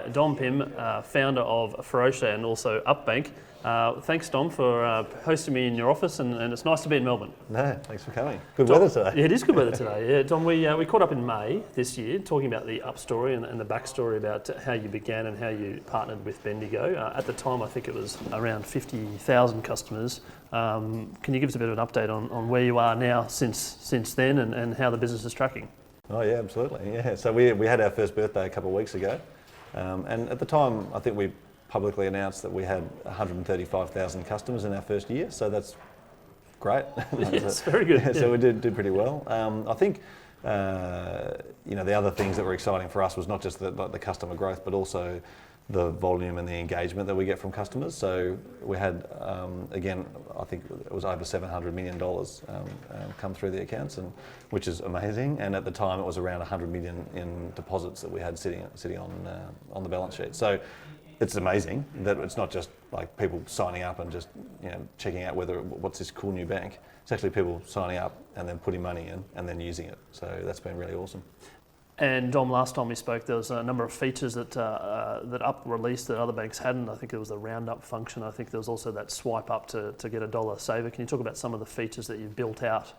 by Dom Pym, founder of Ferocia and also Up Bank. Thanks, Dom, for hosting me in your office, and it's nice to be in Melbourne. No, thanks for coming. Good weather today. Yeah, it is good weather today. Yeah, Dom, we caught up in May this year talking about the Up story and the backstory about how you began and how you partnered with Bendigo. At the time, I think it was around 50,000 customers. Can you give us a bit of an update on where you are now since then and how the business is tracking? Oh yeah, absolutely. Yeah, so we had our first birthday a couple of weeks ago, and at the time, I think we publicly announced that we had 135,000 customers in our first year. So that's great. Yes, very good. Yeah, so we did pretty well. I think the other things that were exciting for us was not just the customer growth, but also the volume and the engagement that we get from customers. So we had, again, I think it was over $700 million come through the accounts, and which is amazing. And at the time, it was around 100 million in deposits that we had sitting on the balance sheet. So it's amazing that it's not just like people signing up and just checking out what's this cool new bank. It's actually people signing up and then putting money in and then using it. So that's been really awesome. And Dom, last time we spoke, there was a number of features that Up released that other banks hadn't. I think there was the roundup function. I think there was also that swipe up to get a dollar saver. Can you talk about some of the features that you've built out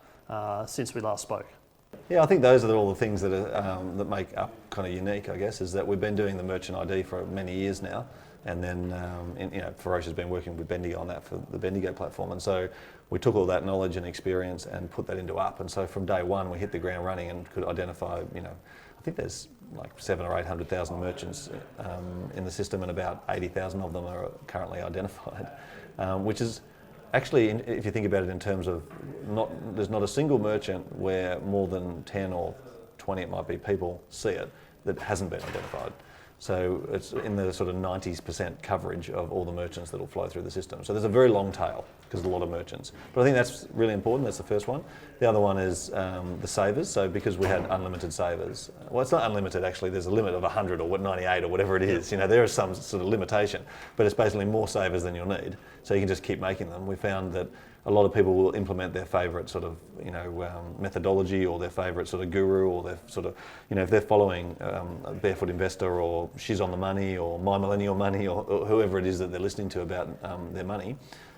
since we last spoke? Yeah, I think those are all the things that that make Up kind of unique, I guess, is that we've been doing the merchant ID for many years now, and then Ferocia's been working with Bendigo on that for the Bendigo platform, and so we took all that knowledge and experience and put that into Up, and so from day one we hit the ground running and could identify, I think there's like 700,000 or 800,000 merchants in the system, and about 80,000 of them are currently identified, which is actually, if you think about it in terms of there's not a single merchant where more than 10 or 20, it might be, people see it that hasn't been identified. So it's in the sort of 90% coverage of all the merchants that will flow through the system. So there's a very long tail because there's a lot of merchants. But I think that's really important. That's the first one. The other one is the savers. So because we had unlimited savers, well, it's not unlimited actually. There's a limit of 100 or 98 or whatever it is. There is some sort of limitation, but it's basically more savers than you'll need. So you can just keep making them. We found that a lot of people will implement their favourite sort of, methodology or their favourite sort of guru, or their sort of, if they're following Barefoot Investor or She's on the Money or My Millennial Money or whoever it is that they're listening to about their money,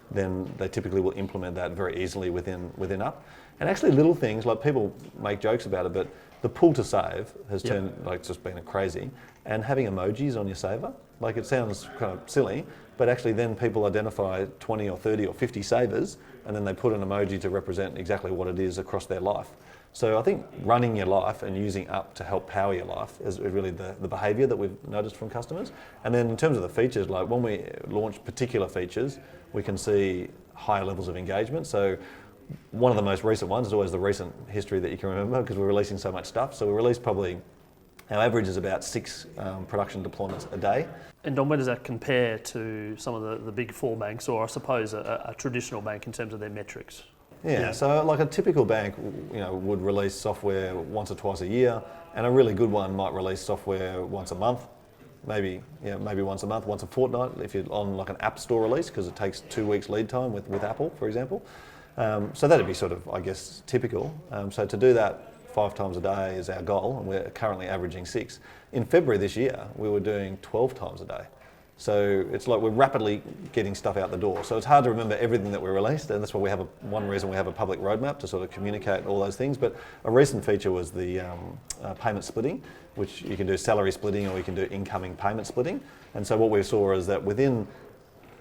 then they typically will implement that very easily within Up. And actually little things, like people make jokes about it, but the pull to save has turned, just been crazy. And having emojis on your saver, it sounds kind of silly, but actually then people identify 20 or 30 or 50 savers, and then they put an emoji to represent exactly what it is across their life. So I think running your life and using Up to help power your life is really the behaviour that we've noticed from customers. And then in terms of the features, like when we launch particular features, we can see higher levels of engagement. So one of the most recent ones is always the recent history that you can remember, because we're releasing so much stuff. So we release our average is about 6 production deployments a day. And Dom, where does that compare to some of the big four banks, or I suppose a traditional bank in terms of their metrics? Yeah, so like a typical bank, would release software once or twice a year, and a really good one might release software once a month, maybe once a month, once a fortnight if you're on like an app store release, because it takes 2 weeks lead time with Apple, for example. So that'd be sort of, I guess, typical. So to do that 5 times a day is our goal, and we're currently averaging 6. In February this year, we were doing 12 times a day. So it's like we're rapidly getting stuff out the door. So it's hard to remember everything that we released, and that's why one reason we have a public roadmap to sort of communicate all those things. But a recent feature was the payment splitting, which you can do salary splitting or you can do incoming payment splitting. And so what we saw is that within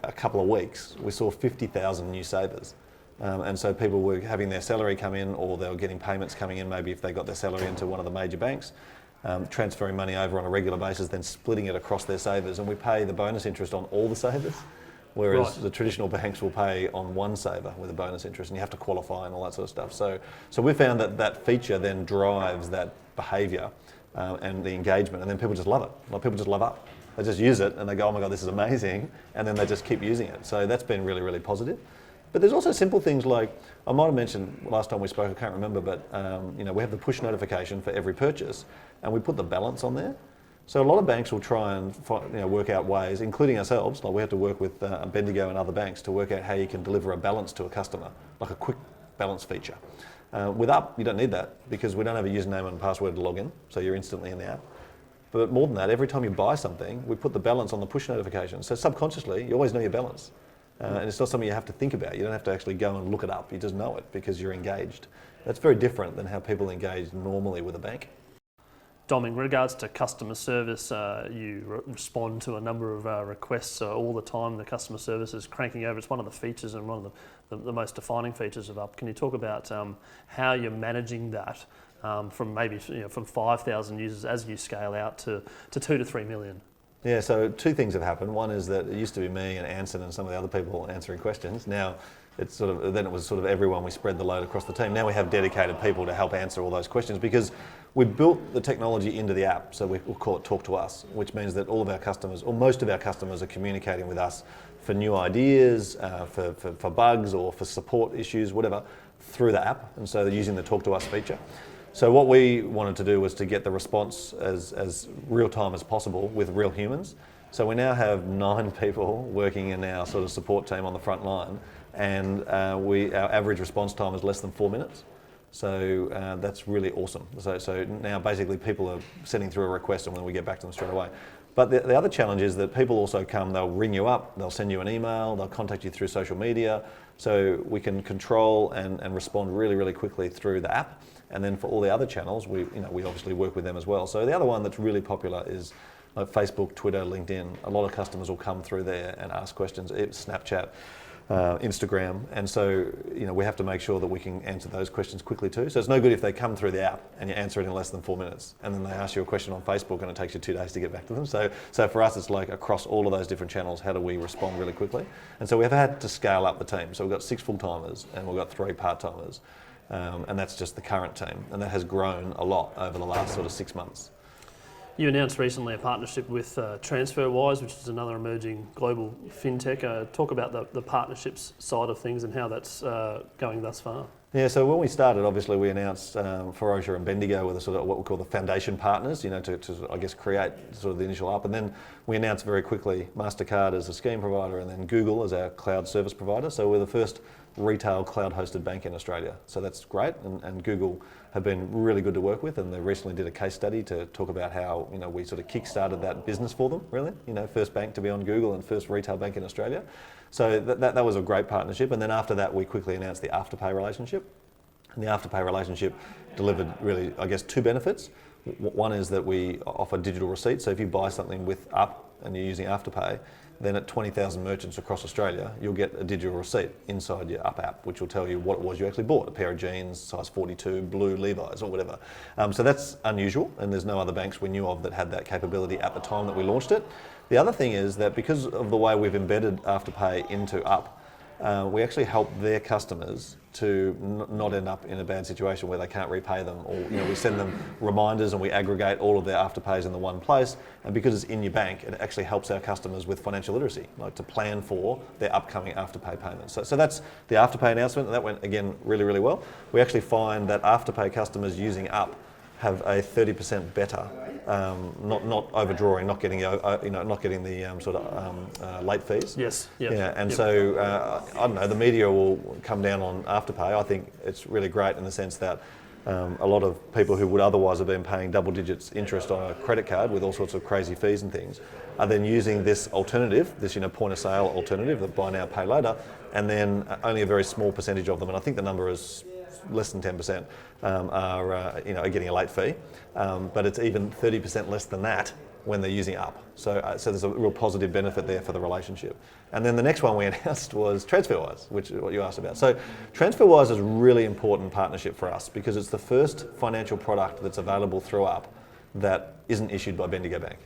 a couple of weeks, we saw 50,000 new savers. And so people were having their salary come in, or they were getting payments coming in, maybe if they got their salary into one of the major banks, transferring money over on a regular basis, then splitting it across their savers. And we pay the bonus interest on all the savers, whereas the traditional banks will pay on one saver with a bonus interest, and you have to qualify and all that sort of stuff. So we found that feature then drives that behaviour and the engagement, and then people just love it. Like people just love Up. They just use it and they go, oh my God, this is amazing. And then they just keep using it. So that's been really, really positive. But there's also simple things like, I might have mentioned last time we spoke, I can't remember, but we have the push notification for every purchase, and we put the balance on there. So a lot of banks will try and work out ways, including ourselves, like we have to work with Bendigo and other banks to work out how you can deliver a balance to a customer, like a quick balance feature. With Up, you don't need that, because we don't have a username and password to log in, so you're instantly in the app. But more than that, every time you buy something, we put the balance on the push notification. So subconsciously, you always know your balance. And it's not something you have to think about. You don't have to actually go and look it up. You just know it because you're engaged. That's very different than how people engage normally with a bank. Dom, in regards to customer service, you respond to a number of requests all the time. The customer service is cranking over. It's one of the features and one of the most defining features of Up. Can you talk about how you're managing that from maybe from 5,000 users as you scale out to 2 to 3 million? Yeah, so two things have happened. One is that it used to be me and Anson and some of the other people answering questions. Now it's then it was sort of everyone. We spread the load across the team. Now we have dedicated people to help answer all those questions because we built the technology into the app. So we'll call it Talk to Us, which means that all of our customers, or most of our customers, are communicating with us for new ideas, for bugs or for support issues, whatever, through the app. And so they're using the Talk to Us feature. So what we wanted to do was to get the response as real time as possible with real humans. So we now have 9 people working in our sort of support team on the front line, and our average response time is less than 4 minutes. So that's really awesome. So now basically people are sending through a request and then we get back to them straight away. But the other challenge is that people also come, they'll ring you up, they'll send you an email, they'll contact you through social media. So we can control and respond really, really quickly through the app. And then for all the other channels, we obviously work with them as well. So the other one that's really popular is like Facebook, Twitter, LinkedIn. A lot of customers will come through there and ask questions. It's Snapchat, Instagram, and so we have to make sure that we can answer those questions quickly too. So it's no good if they come through the app and you answer it in less than 4 minutes, and then they ask you a question on Facebook and it takes you 2 days to get back to them. So for us, it's like across all of those different channels, how do we respond really quickly? And so we've had to scale up the team. So we've got 6 full-timers and we've got 3 part-timers, and that's just the current team, and that has grown a lot over the last sort of 6 months. You announced recently a partnership with TransferWise, which is another emerging global fintech. Talk about the partnerships side of things and how that's going thus far. Yeah, so when we started, obviously we announced Ferocia and Bendigo were the sort of what we call the foundation partners, to I guess create sort of the initial app, and then we announced very quickly MasterCard as a scheme provider, and then Google as our cloud service provider. So we're the first retail cloud-hosted bank in Australia. So that's great, and Google have been really good to work with, and they recently did a case study to talk about how we sort of kick-started that business for them, really. First bank to be on Google and first retail bank in Australia. So that was a great partnership, and then after that we quickly announced the Afterpay relationship. And the Afterpay relationship delivered really, I guess, 2 benefits. One is that we offer digital receipts, so if you buy something with Up and you're using Afterpay, then at 20,000 merchants across Australia, you'll get a digital receipt inside your Up app, which will tell you what it was you actually bought, a pair of jeans, size 42, blue Levi's or whatever. So that's unusual, and there's no other banks we knew of that had that capability at the time that we launched it. The other thing is that because of the way we've embedded Afterpay into Up, we actually help their customers to not end up in a bad situation where they can't repay them, or we send them reminders and we aggregate all of their Afterpays in the one place, and because it's in your bank, it actually helps our customers with financial literacy, like to plan for their upcoming Afterpay payments. So that's the Afterpay announcement, and that went again really, really well. We actually find that Afterpay customers using Up have a 30% better, not overdrawing, not getting the sort of late fees. Yes. Yep. Yeah, and so I don't know. The media will come down on Afterpay. I think it's really great in the sense that a lot of people who would otherwise have been paying double digits interest on a credit card with all sorts of crazy fees and things are then using this alternative, this point of sale alternative, the buy now pay later, and then only a very small percentage of them, and I think the number is less than 10%, are getting a late fee, but it's even 30% less than that when they're using Up. So there's a real positive benefit there for the relationship. And then the next one we announced was TransferWise, which is what you asked about. So TransferWise is a really important partnership for us because it's the first financial product that's available through Up that isn't issued by Bendigo Bank.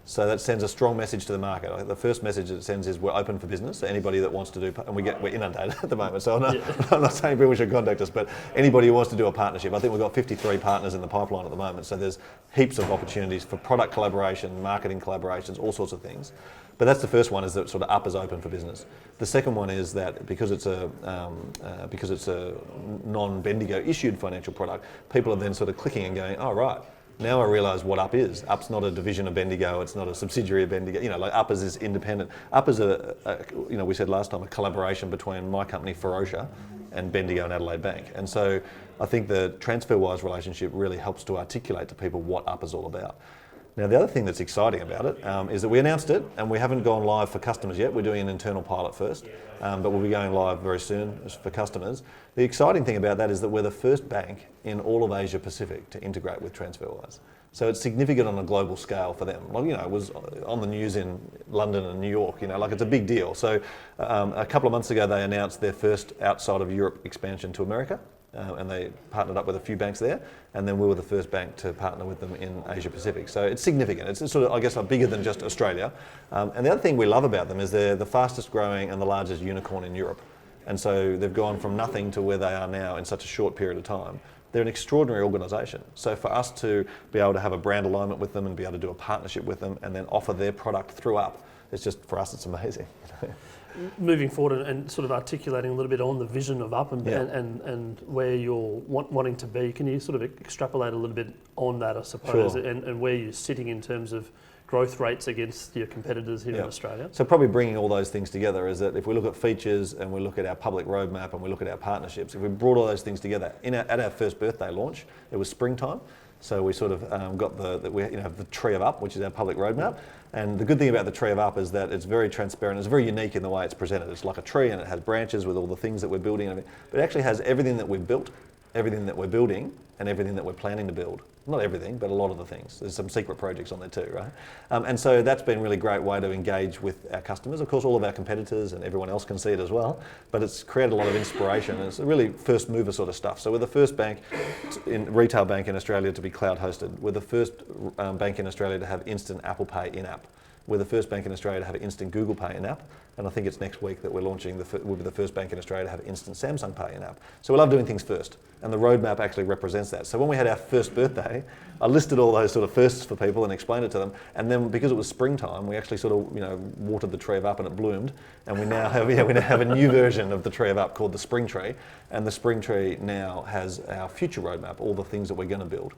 So that sends a strong message to the market. The first message it sends is we're open for business. So anybody that wants to do, and we're inundated at the moment. So I'm not saying people should contact us, but anybody who wants to do a partnership. I think we've got 53 partners in the pipeline at the moment. So there's heaps of opportunities for product collaboration, marketing collaborations, all sorts of things. But that's the first one, is that sort of Up is open for business. The second one is that because it's a non-Bendigo issued financial product, people are then sort of clicking and going, oh right. Now I realise what Up is. Up's not a division of Bendigo. It's not a subsidiary of Bendigo. Up is independent. Up is we said last time, a collaboration between my company Ferocia and Bendigo and Adelaide Bank. And so I think the TransferWise relationship really helps to articulate to people what Up is all about. Now, the other thing that's exciting about it is that we announced it and we haven't gone live for customers yet. We're doing an internal pilot first, but we'll be going live very soon for customers. The exciting thing about that is that we're the first bank in all of Asia Pacific to integrate with TransferWise. So it's significant on a global scale for them. Like, it was on the news in London and New York, like it's a big deal. So a couple of months ago, they announced their first outside of Europe expansion to America. And they partnered up with a few banks there, and then we were the first bank to partner with them in Asia Pacific. So it's significant. It's sort of, I guess, bigger than just Australia. And the other thing we love about them is they're the fastest growing and the largest unicorn in Europe. And so they've gone from nothing to where they are now in such a short period of time. They're an extraordinary organisation. So for us to be able to have a brand alignment with them and be able to do a partnership with them and then offer their product through Up, it's just, for us, it's amazing. Moving forward and sort of articulating a little bit on the vision of Up and where you're wanting to be, can you sort of extrapolate a little bit on that, I suppose, Sure. and where you're sitting in terms of growth rates against your competitors here in Australia? So probably bringing all those things together is that if we look at features and we look at our public roadmap and we look at our partnerships, if we brought all those things together, at our first birthday launch, it was springtime. So we sort of got the Tree of Up, which is our public roadmap. And the good thing about the Tree of Up is that it's very transparent. It's very unique in the way it's presented. It's like a tree and it has branches with all the things that we're building. But it actually has everything that we've built, everything that we're building, and everything that we're planning to build. Not everything, but a lot of the things. There's some secret projects on there too, right? And so that's been a really great way to engage with our customers. Of course, all of our competitors and everyone else can see it as well, but it's created a lot of inspiration. And it's really first mover sort of stuff. So we're the first retail bank in Australia to be cloud hosted. We're the first bank in Australia to have instant Apple Pay in-app. We're the first bank in Australia to have instant Google Pay in-app, and I think it's next week that we're launching, we'll be the first bank in Australia to have instant Samsung Pay in-app. So we love doing things first, and the roadmap actually represents that. So when we had our first birthday, I listed all those sort of firsts for people and explained it to them, and then because it was springtime, we actually sort of watered the Tree of Up and it bloomed, and we now have a new version of the Tree of Up called the Spring Tree, and the Spring Tree now has our future roadmap, all the things that we're going to build.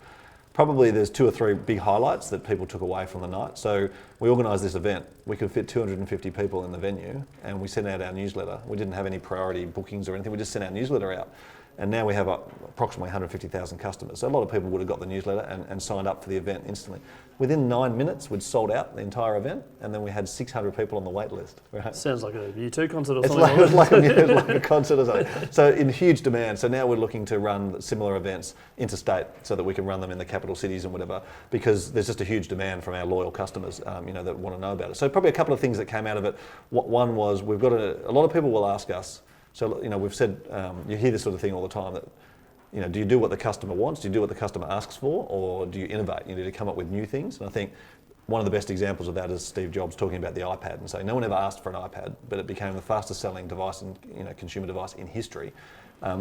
Probably there's 2 or 3 big highlights that people took away from the night. So we organised this event. We could fit 250 people in the venue, and we sent out our newsletter. We didn't have any priority bookings or anything. We just sent our newsletter out. And now we have approximately 150,000 customers. So a lot of people would have got the newsletter and signed up for the event instantly. Within 9 minutes, we'd sold out the entire event, and then we had 600 people on the wait list. Right? Sounds like a U2 concert or It's something. like a concert or something. So in huge demand. So now we're looking to run similar events interstate so that we can run them in the capital cities and whatever, because there's just a huge demand from our loyal customers, that want to know about it. So probably a couple of things that came out of it. One was we've got a lot of people will ask us. So we've said you hear this sort of thing all the time that do you do what the customer wants? Do you do what the customer asks for, or do you innovate? You need to come up with new things. And I think one of the best examples of that is Steve Jobs talking about the iPad and saying no one ever asked for an iPad, but it became the fastest selling device and consumer device in history.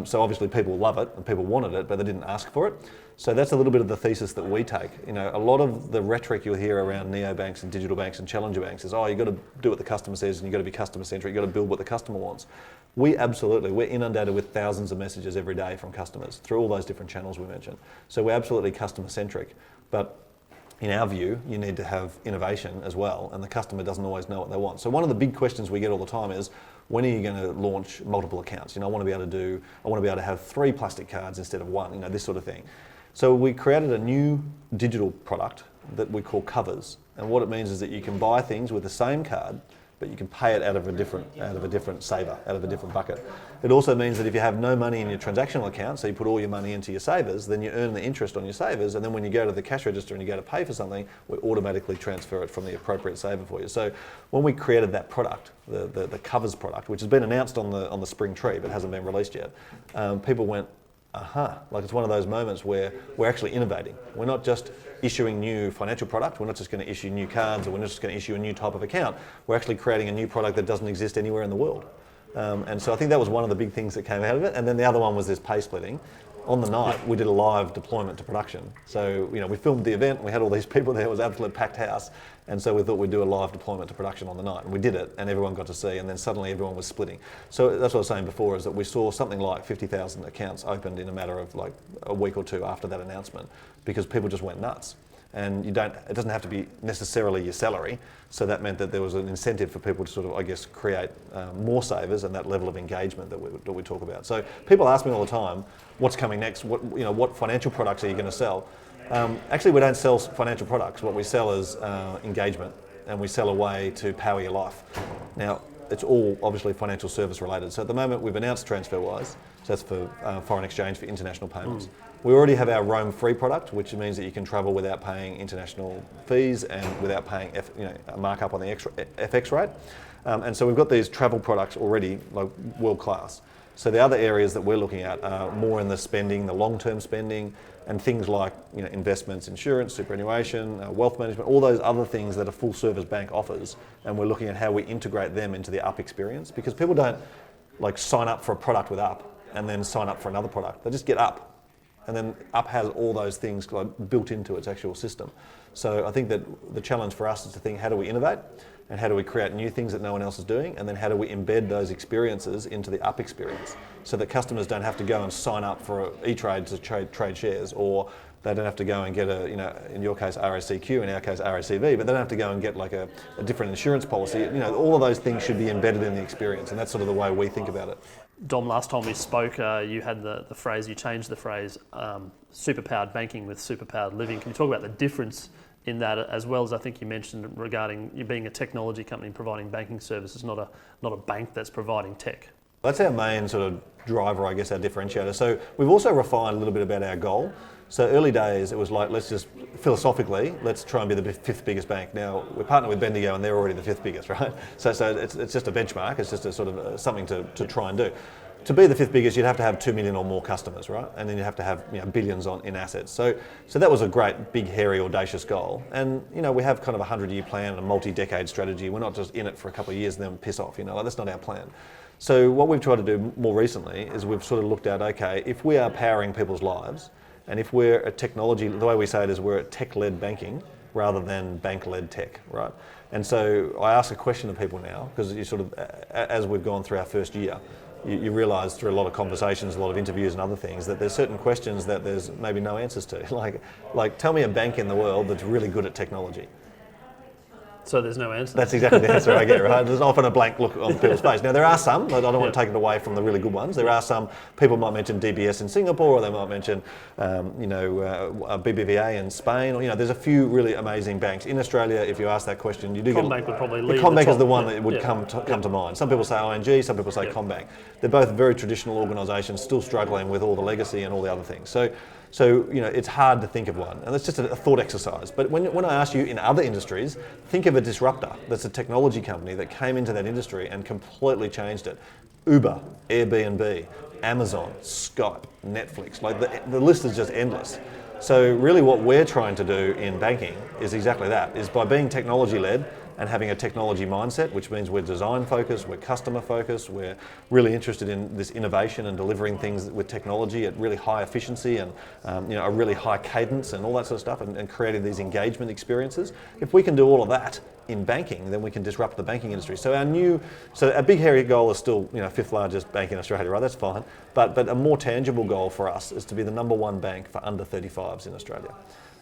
So obviously people love it and people wanted it, but they didn't ask for it. So that's a little bit of the thesis that we take. A lot of the rhetoric you'll hear around neobanks and digital banks and challenger banks is, you've got to do what the customer says and you've got to be customer centric, you've got to build what the customer wants. We're inundated with thousands of messages every day from customers through all those different channels we mentioned. So we're absolutely customer centric, but in our view, you need to have innovation as well, and the customer doesn't always know what they want. So one of the big questions we get all the time is, when are you going to launch multiple accounts? I want to be able to have 3 plastic cards instead of 1, this sort of thing. So we created a new digital product that we call Covers, and what it means is that you can buy things with the same card, but you can pay it out of a different saver, out of a different bucket. It also means that if you have no money in your transactional account, so you put all your money into your savers, then you earn the interest on your savers, and then when you go to the cash register and you go to pay for something, we automatically transfer it from the appropriate saver for you. So when we created that product, the Covers product, which has been announced on the Spring Tree but hasn't been released yet, people went, like it's one of those moments where we're actually innovating. We're not just issuing new financial product, we're not just going to issue new cards, or we're not just going to issue a new type of account. We're actually creating a new product that doesn't exist anywhere in the world. And so I think that was one of the big things that came out of it. And then the other one was this pay splitting. On the night, we did a live deployment to production. So, we filmed the event, we had all these people there, it was an absolute packed house. And so we thought we'd do a live deployment to production on the night. And we did it, and everyone got to see, and then suddenly everyone was splitting. So that's what I was saying before, is that we saw something like 50,000 accounts opened in a matter of like a week or two after that announcement, because people just went nuts. And it doesn't have to be necessarily your salary. So that meant that there was an incentive for people to sort of, create more savers and that level of engagement that we talk about. So people ask me all the time, what's coming next? What financial products are you going to sell? Actually, we don't sell financial products. What we sell is engagement, and we sell a way to power your life. Now, it's all obviously financial service related. So at the moment, we've announced TransferWise, so that's for foreign exchange for international payments. We already have our Roam Free product, which means that you can travel without paying international fees and without paying a markup on the FX rate. And so we've got these travel products already, like world class. So the other areas that we're looking at are more in the spending, the long-term spending, and things like investments, insurance, superannuation, wealth management, all those other things that a full-service bank offers. And we're looking at how we integrate them into the Up experience, because people don't sign up for a product with Up and then sign up for another product. They just get Up. And then Up has all those things built into its actual system. So I think that the challenge for us is to think, how do we innovate? And how do we create new things that no one else is doing? And then how do we embed those experiences into the Up experience so that customers don't have to go and sign up for E-Trade to trade shares, or they don't have to go and get in your case RACQ, in our case RACV, but they don't have to go and get a different insurance policy. All of those things should be embedded in the experience, and that's sort of the way we think about it. Dom, last time we spoke, you had the phrase, you changed the phrase, superpowered banking with superpowered living. Can you talk about the difference in that, as well as I think you mentioned regarding you being a technology company providing banking services, not a bank that's providing tech? That's our main sort of driver, I guess, our differentiator. So we've also refined a little bit about our goal. So early days, it was let's just philosophically, let's try and be the fifth biggest bank. Now, we're partnered with Bendigo and they're already the fifth biggest, right? So it's just a benchmark, it's just a sort of something to try and do. To be the fifth biggest, you'd have to have 2 million or more customers, right? And then you have to have billions in assets. So that was a great, big, hairy, audacious goal. And we have kind of a 100-year plan and a multi-decade strategy. We're not just in it for a couple of years and then piss off. That's not our plan. So what we've tried to do more recently is we've sort of looked at, okay, if we are powering people's lives, and if we're a technology, the way we say it is we're a tech-led banking rather than bank-led tech, right? And so I ask a question of people now, because you sort of, as we've gone through our first year, you realise through a lot of conversations, a lot of interviews and other things, that there's certain questions that there's maybe no answers to. Like tell me a bank in the world that's really good at technology. So there's no answer? That's exactly the answer I get, right? There's often a blank look on people's face. Now there are some, but I don't want to take it away from the really good ones. There are some, people might mention DBS in Singapore, or they might mention BBVA in Spain, or there's a few really amazing banks. In Australia, if you ask that question, you do CommBank would probably lead. CommBank is the one that would come to mind. Some people say ING, some people say CommBank. They're both very traditional organisations, still struggling with all the legacy and all the other things. So it's hard to think of one, and it's just a thought exercise. But when I ask you in other industries, think of a disruptor that's a technology company that came into that industry and completely changed it. Uber, Airbnb, Amazon, Skype, Netflix, the list is just endless. So really what we're trying to do in banking is exactly that, is by being technology-led and having a technology mindset, which means we're design focused, we're customer focused, we're really interested in this innovation and delivering things with technology at really high efficiency and a really high cadence and all that sort of stuff, and creating these engagement experiences. If we can do all of that in banking, then we can disrupt the banking industry. So our big hairy goal is still fifth largest bank in Australia, right? That's fine. But a more tangible goal for us is to be the number one bank for under 35s in Australia.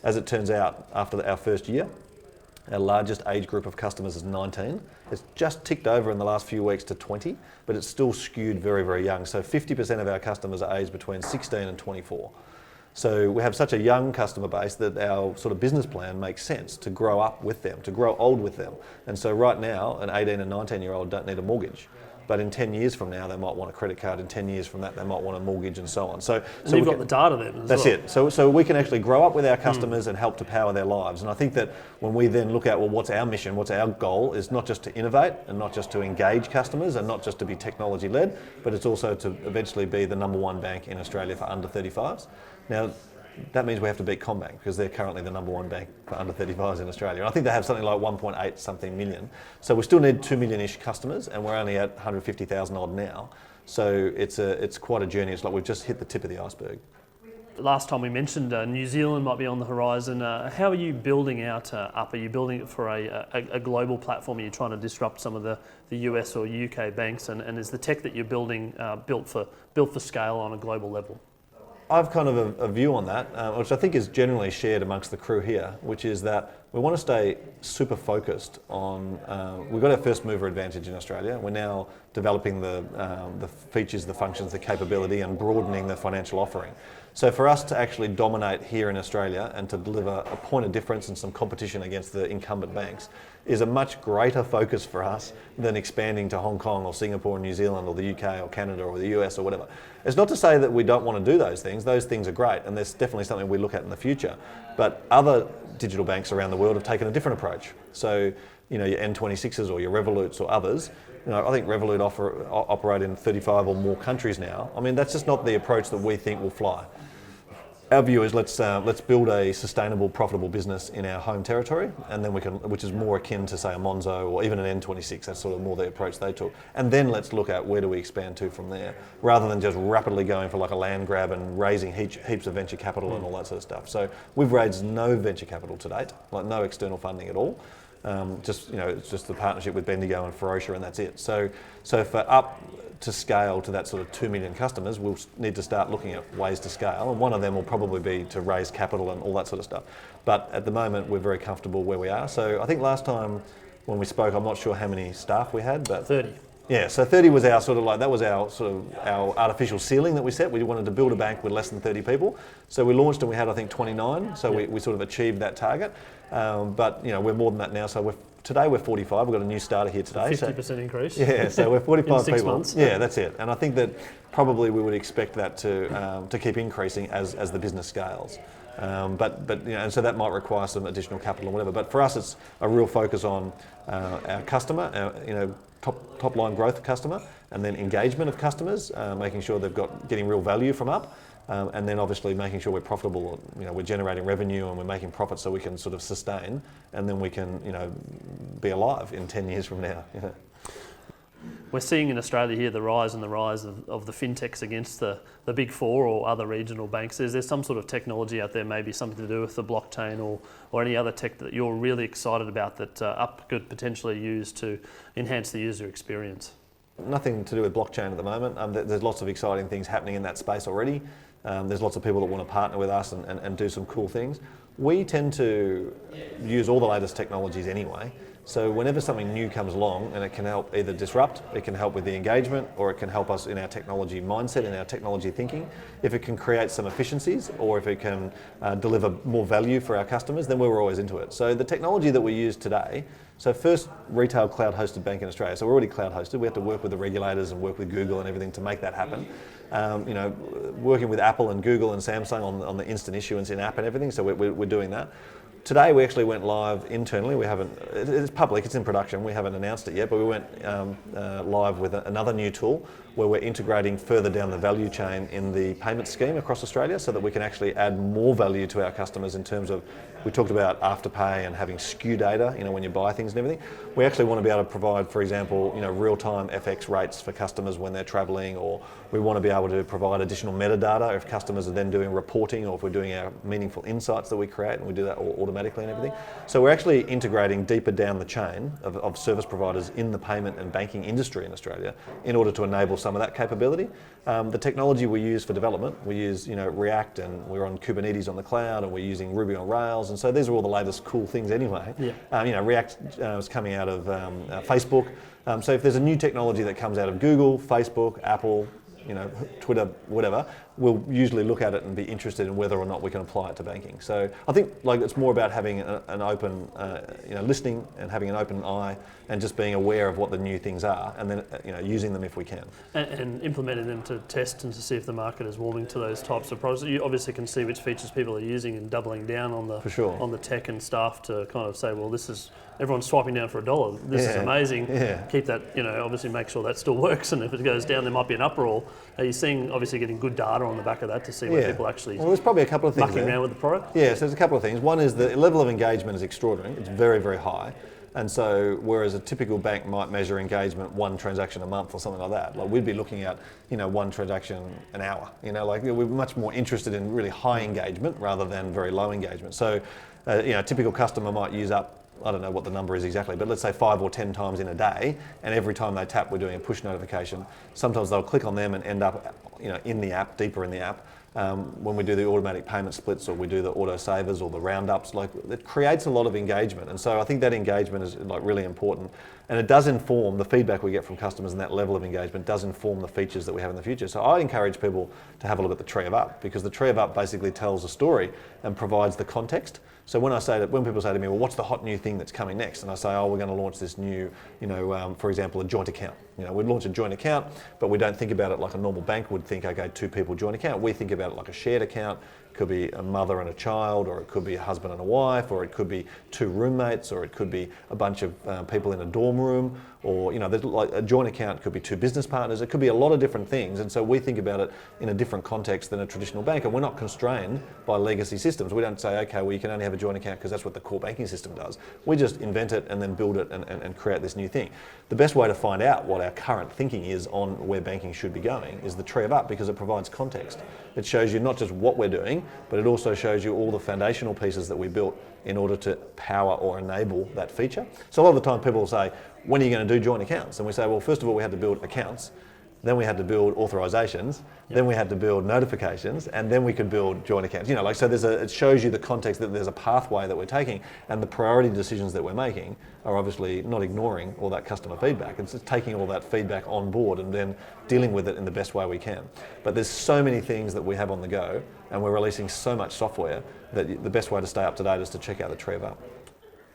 As it turns out, after our first year, our largest age group of customers is 19. It's just ticked over in the last few weeks to 20, but it's still skewed very, very young. So 50% of our customers are aged between 16 and 24. So we have such a young customer base that our sort of business plan makes sense to grow up with them, to grow old with them. And so right now, an 18 and 19-year-old don't need a mortgage. But in 10 years from now, they might want a credit card. In 10 years from that, they might want a mortgage and so on. So you've got the data then as that's well. it. So we can actually grow up with our customers and help to power their lives. And I think that when we then look at, well, what's our mission, what's our goal, is not just to innovate and not just to engage customers and not just to be technology-led, but it's also to eventually be the number one bank in Australia for under 35s. Now, that means we have to beat CommBank because they're currently the number one bank for under 35s in Australia. And I think they have something like 1.8 something million. So we still need 2 million-ish customers, and we're only at 150,000 odd now. So it's quite a journey. It's like we've just hit the tip of the iceberg. Last time we mentioned New Zealand might be on the horizon. How are you building out Up? Are you building it for a global platform? Are you trying to disrupt some of the US or UK banks? And is the tech that you're building built for scale on a global level? I've kind of a view on that, which I think is generally shared amongst the crew here, which is that we want to stay super focused on, we've got our first mover advantage in Australia. We're now developing the features, the functions, the capability and broadening the financial offering. So for us to actually dominate here in Australia and to deliver a point of difference and some competition against the incumbent banks is a much greater focus for us than expanding to Hong Kong or Singapore or New Zealand or the UK or Canada or the US or whatever. It's not to say that we don't want to do those things. Those things are great, and there's definitely something we look at in the future. But other digital banks around the world have taken a different approach. So, your N26s or your Revoluts or others, I think Revolut operate in 35 or more countries now. I mean, that's just not the approach that we think will fly. Our view is let's build a sustainable, profitable business in our home territory, and then which is more akin to say a Monzo or even an N26. That's sort of more the approach they took. And then let's look at where do we expand to from there, rather than just rapidly going for like a land grab and raising heaps of venture capital and all that sort of stuff. So we've raised no venture capital to date, like no external funding at all. It's just the partnership with Bendigo and Ferocia, and that's it. So for Up to scale to that sort of 2 million customers, we'll need to start looking at ways to scale, and one of them will probably be to raise capital and all that sort of stuff. But at the moment, we're very comfortable where we are. So I think last time when we spoke, I'm not sure how many staff we had, but 30. Yeah, so 30 was our our artificial ceiling that we set. We wanted to build a bank with less than 30 people. So we launched and we had, I think, 29. So we sort of achieved that target. But we're more than that now. So today we're 45. We've got a new starter here today. 50% increase. Yeah, so we're 45 in 6 people. months. Yeah, that's it. And I think that probably we would expect that to keep increasing as the business scales. And so that might require some additional capital or whatever. But for us, it's a real focus on our customer, top line growth of customer, and then engagement of customers, making sure getting real value from Up, and then obviously making sure we're profitable. We're generating revenue and we're making profits so we can sort of sustain, and then we can be alive in 10 years from now. We're seeing in Australia here the rise of the fintechs against the big four or other regional banks. Is there some sort of technology out there, maybe something to do with the blockchain or any other tech that you're really excited about that Up could potentially use to enhance the user experience? Nothing to do with blockchain at the moment. There's lots of exciting things happening in that space already. There's lots of people that want to partner with us and do some cool things. We tend to use all the latest technologies anyway. So whenever something new comes along and it can help either disrupt, it can help with the engagement, or it can help us in our technology mindset, in our technology thinking, if it can create some efficiencies or if it can deliver more value for our customers, then we're always into it. So the technology that we use today, so first retail cloud hosted bank in Australia. So we're already cloud hosted. We have to work with the regulators and work with Google and everything to make that happen. Working with Apple and Google and Samsung on the instant issuance in app and everything. So we're doing that. Today we actually went live internally. It's public, it's in production. We haven't announced it yet, but we went live with another new tool where we're integrating further down the value chain in the payment scheme across Australia, so that we can actually add more value to our customers in terms of, we talked about Afterpay and having SKU data, when you buy things and everything. We actually want to be able to provide, for example, real-time FX rates for customers when they're travelling, or we want to be able to provide additional metadata if customers are then doing reporting, or if we're doing our meaningful insights that we create, and we do that all automatically and everything. So we're actually integrating deeper down the chain of service providers in the payment and banking industry in Australia in order to enable some of that capability. The technology we use for development, we use React, and we're on Kubernetes on the cloud, and we're using Ruby on Rails, and so these are all the latest cool things anyway. Yeah. React is coming out of Facebook. So if there's a new technology that comes out of Google, Facebook, Apple, Twitter, whatever, we'll usually look at it and be interested in whether or not we can apply it to banking. So I think it's more about having an open, listening and having an open eye and just being aware of what the new things are, and then using them if we can. And implementing them to test and to see if the market is warming to those types of products. You obviously can see which features people are using and doubling down on the tech and stuff to kind of say, well, this is, everyone's swiping down for $1. This is amazing. Yeah. Keep that, obviously make sure that still works, and if it goes down, there might be an uproar. Are you seeing, obviously, getting good data on the back of that to see where people actually there's probably a couple of things mucking around with the product? Yeah, so there's a couple of things. One is the level of engagement is extraordinary. It's very, very high. And so whereas a typical bank might measure engagement 1 transaction a month or something like that, we'd be looking at 1 transaction an hour. We're much more interested in really high engagement rather than very low engagement. So a typical customer might use up, I don't know what the number is exactly, but let's say 5 or 10 times in a day, and every time they tap, we're doing a push notification. Sometimes they'll click on them and end up in the app, deeper in the app. When we do the automatic payment splits, or we do the auto savers or the roundups, it creates a lot of engagement. And so I think that engagement is really important. And it does inform the feedback we get from customers, and that level of engagement does inform the features that we have in the future. So I encourage people to have a look at the Tree of Up, because the Tree of Up basically tells a story and provides the context. So when people say to me, well, what's the hot new thing that's coming next? And I say, oh, we're going to launch this new, for example, a joint account. We'd launch a joint account, but we don't think about it like a normal bank would think, okay, 2 people joint account. We think about it like a shared account. It could be a mother and a child, or it could be a husband and a wife, or it could be 2 roommates, or it could be a bunch of people in a dorm room, or like a joint account could be 2 business partners. It could be a lot of different things, and so we think about it in a different context than a traditional bank, and we're not constrained by legacy systems. We don't say, okay, well, you can only have a joint account because that's what the core banking system does. We just invent it and then build it and create this new thing. The best way to find out what our current thinking is on where banking should be going is the Tree of Up, because it provides context. It shows you not just what we're doing, but it also shows you all the foundational pieces that we built in order to power or enable that feature. So a lot of the time people will say, when are you going to do joint accounts? And we say, well, first of all, we had to build accounts, then we had to build authorizations, then we had to build notifications, and then we could build joint accounts. So it shows you the context that there's a pathway that we're taking, and the priority decisions that we're making are obviously not ignoring all that customer feedback. It's just taking all that feedback on board and then dealing with it in the best way we can. But there's so many things that we have on the go, and we're releasing so much software that the best way to stay up to date is to check out the Tree of Up.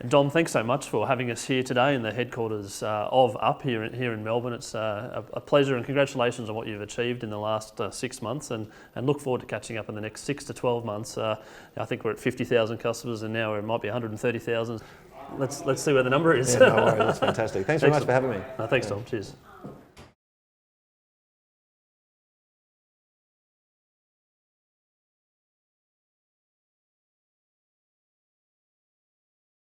Dom, thanks so much for having us here today in the headquarters of Up here in Melbourne. It's a pleasure, and congratulations on what you've achieved in the last 6 months, and look forward to catching up in the next 6 to 12 months. I think we're at 50,000 customers, and now it might be 130,000. Let's see where the number is. Yeah, no worries, that's fantastic. Thanks very much for having me. Thanks, Dom. Cheers.